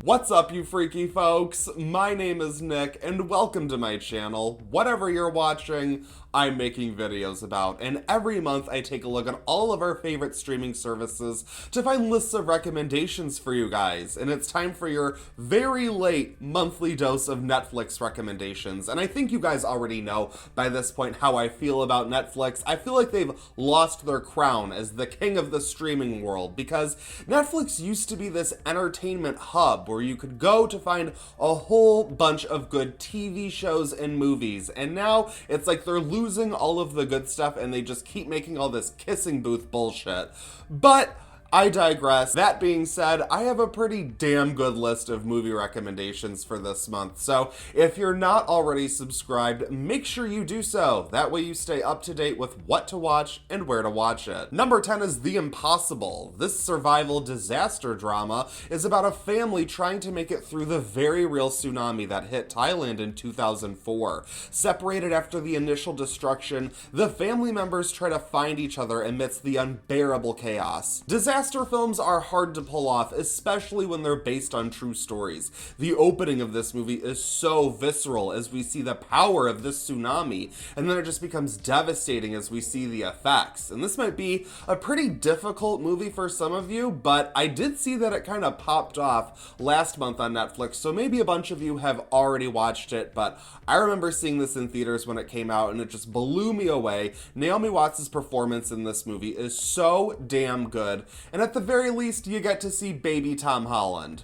What's up, you freaky folks? My name is Nick, and welcome to my channel. Whatever you're watching, I'm making videos about, and every month I take a look at all of our favorite streaming services to find lists of recommendations for you guys, and it's time for your very late monthly dose of Netflix recommendations. And I think you guys already know by this point how I feel about Netflix. I feel like they've lost their crown as the king of the streaming world, because Netflix used to be this entertainment hub where you could go to find a whole bunch of good TV shows and movies, and now it's like they're losing all of the good stuff and they just keep making all this kissing booth bullshit. But I digress. That being said, I have a pretty damn good list of movie recommendations for this month, so if you're not already subscribed, make sure you do so. That way you stay up to date with what to watch and where to watch it. Number 10 is The Impossible. This survival disaster drama is about a family trying to make it through the very real tsunami that hit Thailand in 2004. Separated after the initial destruction, the family members try to find each other amidst the unbearable chaos. Disaster films are hard to pull off, especially when they're based on true stories. The opening of this movie is so visceral as we see the power of this tsunami, and then it just becomes devastating as we see the effects. And this might be a pretty difficult movie for some of you, but I did see that it kind of popped off last month on Netflix, so maybe a bunch of you have already watched it, but I remember seeing this in theaters when it came out, and it just blew me away. Naomi Watts' performance in this movie is so damn good, and at the very least, you get to see baby Tom Holland.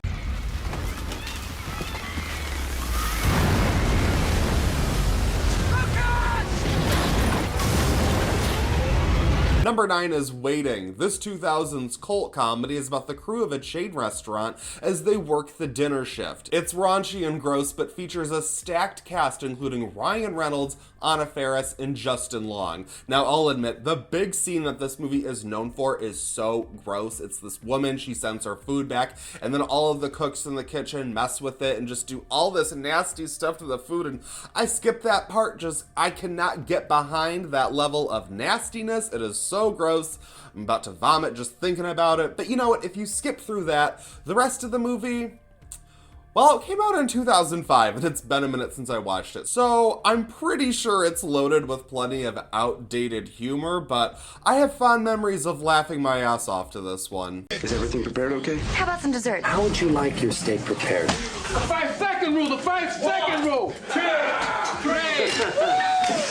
Number 9 is Waiting. This 2000s cult comedy is about the crew of a chain restaurant as they work the dinner shift. It's raunchy and gross, but features a stacked cast including Ryan Reynolds, Anna Faris, and Justin Long. Now, I'll admit, the big scene that this movie is known for is so gross. It's this woman, she sends her food back, and then all of the cooks in the kitchen mess with it and just do all this nasty stuff to the food, and I skipped that part. I cannot get behind that level of nastiness. It is so gross. I'm about to vomit just thinking about it. But you know what? If you skip through that, the rest of the movie, well, it came out in 2005, and it's been a minute since I watched it, so I'm pretty sure it's loaded with plenty of outdated humor, but I have fond memories of laughing my ass off to this one. Is everything prepared okay? How about some dessert? How would you like your steak prepared? The 5-second rule, the 5-second rule! 2, 3...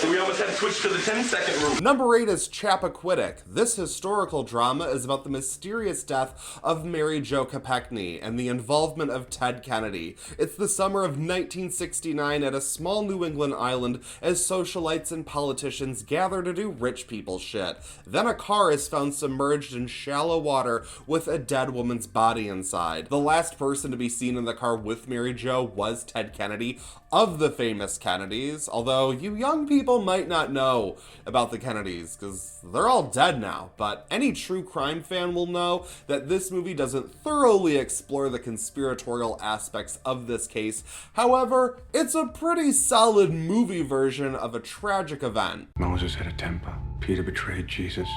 We almost had to switch to the 10-second rule. Number 8 is Chappaquiddick. This historical drama is about the mysterious death of Mary Jo Kopechne and the involvement of Ted Kennedy. It's the summer of 1969 at a small New England island as socialites and politicians gather to do rich people shit. Then a car is found submerged in shallow water with a dead woman's body inside. The last person to be seen in the car with Mary Jo was Ted Kennedy of the famous Kennedys, although you young people might not know about the Kennedys because they're all dead now, but any true crime fan will know that this movie doesn't thoroughly explore the conspiratorial aspects of this case. However, it's a pretty solid movie version of a tragic event. Moses had a temper. Peter betrayed Jesus.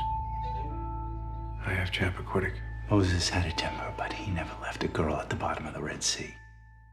I have Chappaquiddick. Moses had a temper, but he never left a girl at the bottom of the Red Sea.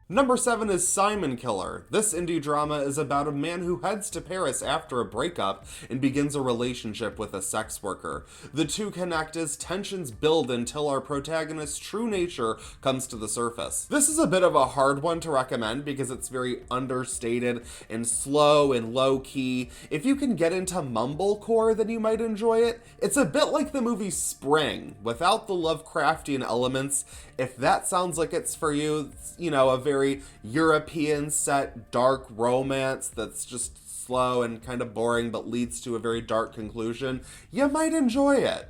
Number 7 is Simon Killer. This indie drama is about a man who heads to Paris after a breakup and begins a relationship with a sex worker. The two connect as tensions build until our protagonist's true nature comes to the surface. This is a bit of a hard one to recommend because it's very understated and slow and low-key. If you can get into mumblecore, then you might enjoy it. It's a bit like the movie Spring, without the Lovecraftian elements. If that sounds like it's for you, it's, you know, a very European set dark romance that's just slow and kind of boring but leads to a very dark conclusion, you might enjoy it.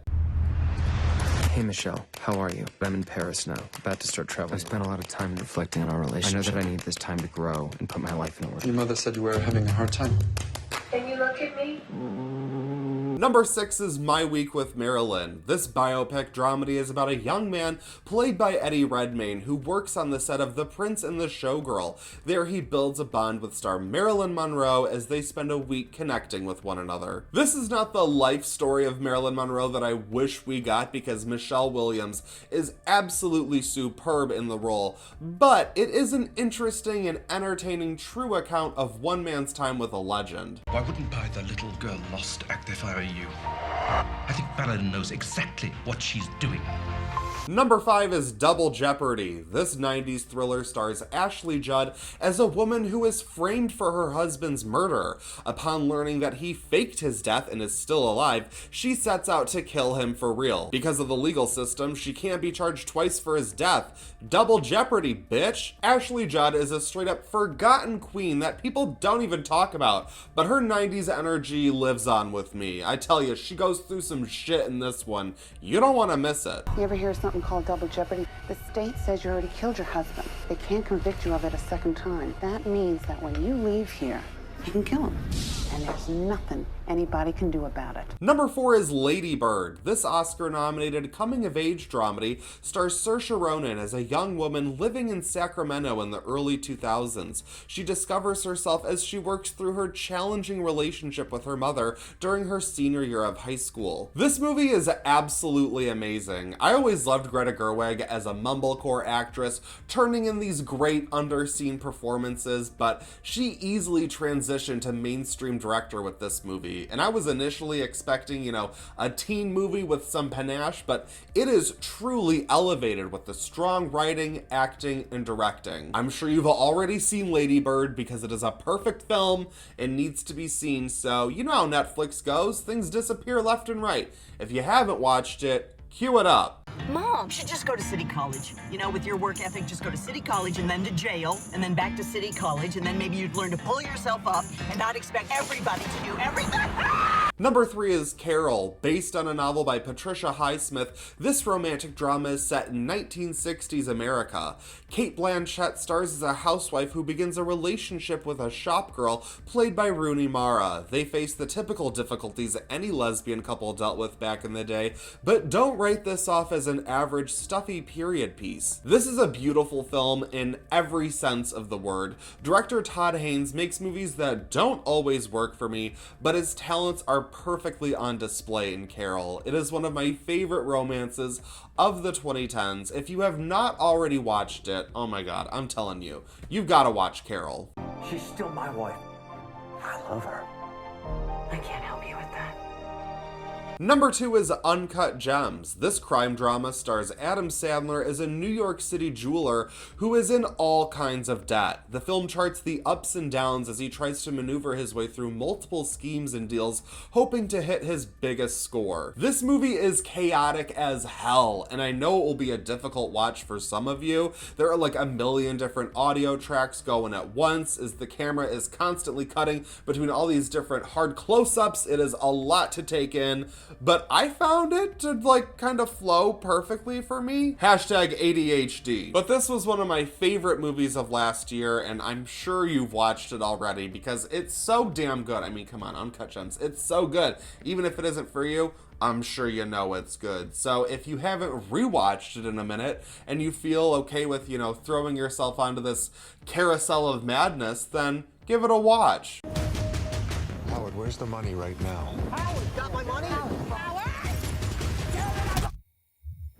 Hey Michelle, how are you? I'm in Paris now, about to start traveling. I've spent a lot of time reflecting on our relationship. I know that I need this time to grow and put my life in order. Your mother said you were having a hard time. Can you look at me? Number 6 is My Week with Marilyn. This biopic dramedy is about a young man played by Eddie Redmayne who works on the set of The Prince and the Showgirl. There he builds a bond with star Marilyn Monroe as they spend a week connecting with one another. This is not the life story of Marilyn Monroe that I wish we got because Michelle Williams is absolutely superb in the role, but it is an interesting and entertaining true account of one man's time with a legend. I wouldn't buy the little girl lost act if I were you. I think Marilyn knows exactly what she's doing. Number 5 is Double Jeopardy. This 90s thriller stars Ashley Judd as a woman who is framed for her husband's murder. Upon learning that he faked his death and is still alive, she sets out to kill him for real. Because of the legal system, she can't be charged twice for his death. Double Jeopardy, bitch! Ashley Judd is a straight-up forgotten queen that people don't even talk about, but her 90s energy lives on with me. I tell you, she goes through some shit in this one. You don't want to miss it. You ever hear something called double jeopardy? The state says you already killed your husband. They can't convict you of it a second time. That means that when you leave here, you can kill him. And there's nothing anybody can do about it. Number 4 is Lady Bird. This Oscar-nominated coming-of-age dramedy stars Saoirse Ronan as a young woman living in Sacramento in the early 2000s. She discovers herself as she works through her challenging relationship with her mother during her senior year of high school. This movie is absolutely amazing. I always loved Greta Gerwig as a mumblecore actress, turning in these great underseen performances, but she easily transitioned to mainstream director with this movie. And I was initially expecting, a teen movie with some panache, but it is truly elevated with the strong writing, acting, and directing. I'm sure you've already seen Lady Bird because it is a perfect film and needs to be seen, so you know how Netflix goes, things disappear left and right. If you haven't watched it, cue it up. Mom, you should just go to City College. With your work ethic, just go to City College and then to jail and then back to City College and then maybe you'd learn to pull yourself up and not expect everybody to do everything. Number 3 is Carol. Based on a novel by Patricia Highsmith, this romantic drama is set in 1960s America. Cate Blanchett stars as a housewife who begins a relationship with a shop girl played by Rooney Mara. They face the typical difficulties any lesbian couple dealt with back in the day, but don't write this off as an average stuffy period piece. This is a beautiful film in every sense of the word. Director Todd Haynes makes movies that don't always work for me, but his talents are perfectly on display in Carol. It is one of my favorite romances of the 2010s. If you have not already watched it, oh my god, I'm telling you, you've got to watch Carol. She's still my wife. I love her. I can't help you with that. Number 2 is Uncut Gems. This crime drama stars Adam Sandler as a New York City jeweler who is in all kinds of debt. The film charts the ups and downs as he tries to maneuver his way through multiple schemes and deals, hoping to hit his biggest score. This movie is chaotic as hell, and I know it will be a difficult watch for some of you. There are like a million different audio tracks going at once as the camera is constantly cutting between all these different hard close-ups. It is a lot to take in, but I found it to kind of flow perfectly for me. Hashtag ADHD. But this was one of my favorite movies of last year, and I'm sure you've watched it already because it's so damn good. I mean, come on, Uncut Gems. It's so good. Even if it isn't for you, I'm sure you know it's good. So if you haven't rewatched it in a minute and you feel okay with, throwing yourself onto this carousel of madness, then give it a watch. Howard, where's the money right now? Howard, got my money? Howard!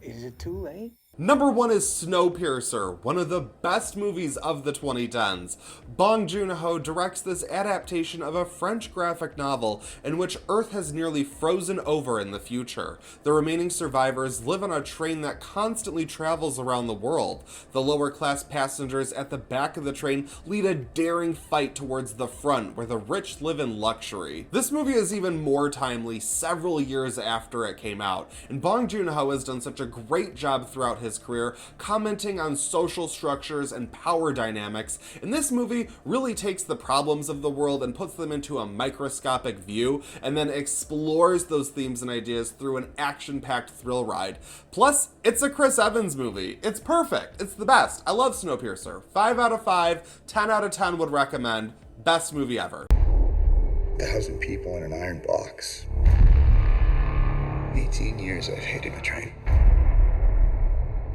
Is it too late? Number 1 is Snowpiercer, one of the best movies of the 2010s. Bong Joon-ho directs this adaptation of a French graphic novel in which Earth has nearly frozen over in the future. The remaining survivors live on a train that constantly travels around the world. The lower-class passengers at the back of the train lead a daring fight towards the front, where the rich live in luxury. This movie is even more timely several years after it came out, and Bong Joon-ho has done such a great job throughout his career commenting on social structures and power dynamics, and this movie really takes the problems of the world and puts them into a microscopic view and then explores those themes and ideas through an action-packed thrill ride. Plus, it's a Chris Evans movie. It's perfect. It's the best. I love Snowpiercer. 5 out of 5, 10 out of 10 would recommend. Best movie ever. 1,000 people in an iron box. 18 years I've hated betraying.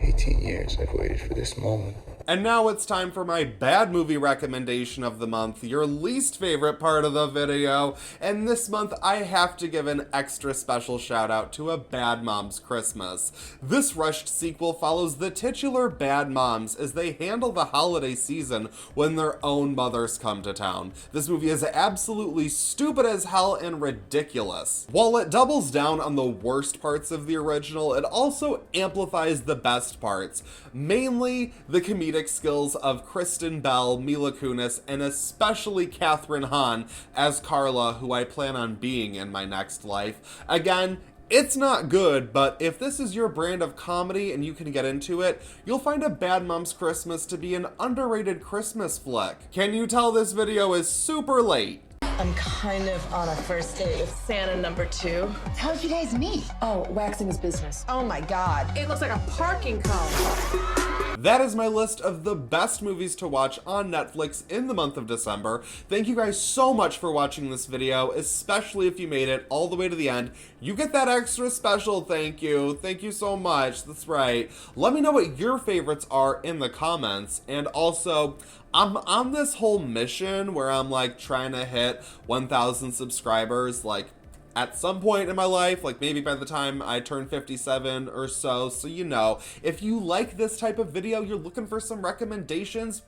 18 years I've waited for this moment. And now it's time for my bad movie recommendation of the month, your least favorite part of the video. And this month, I have to give an extra special shout out to A Bad Mom's Christmas. This rushed sequel follows the titular bad moms as they handle the holiday season when their own mothers come to town. This movie is absolutely stupid as hell and ridiculous. While it doubles down on the worst parts of the original, it also amplifies the best parts, mainly the comedic skills of Kristen Bell, Mila Kunis, and especially Kathryn Hahn as Carla, who I plan on being in my next life. Again, it's not good, but if this is your brand of comedy and you can get into it, you'll find A Bad Mom's Christmas to be an underrated Christmas flick. Can you tell this video is super late? I'm kind of on a first date with Santa number 2. How'd you guys meet? Oh, waxing his business. Oh my God. It looks like a parking cone. That is my list of the best movies to watch on Netflix in the month of December. Thank you guys so much for watching this video, especially if you made it all the way to the end. You get that extra special thank you. Thank you so much. That's right. Let me know what your favorites are in the comments. And also, I'm on this whole mission where I'm like trying to hit 1,000 subscribers, like at some point in my life, like maybe by the time I turn 57 or so. So, you know, if you like this type of video, you're looking for some recommendations,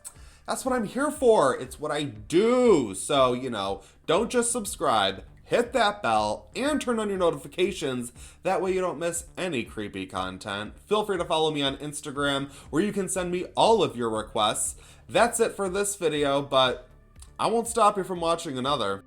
that's what I'm here for. It's what I do. So, you know, don't just subscribe, hit that bell, and turn on your notifications. That way you don't miss any creepy content. Feel free to follow me on Instagram, where you can send me all of your requests. That's it for this video, but I won't stop you from watching another.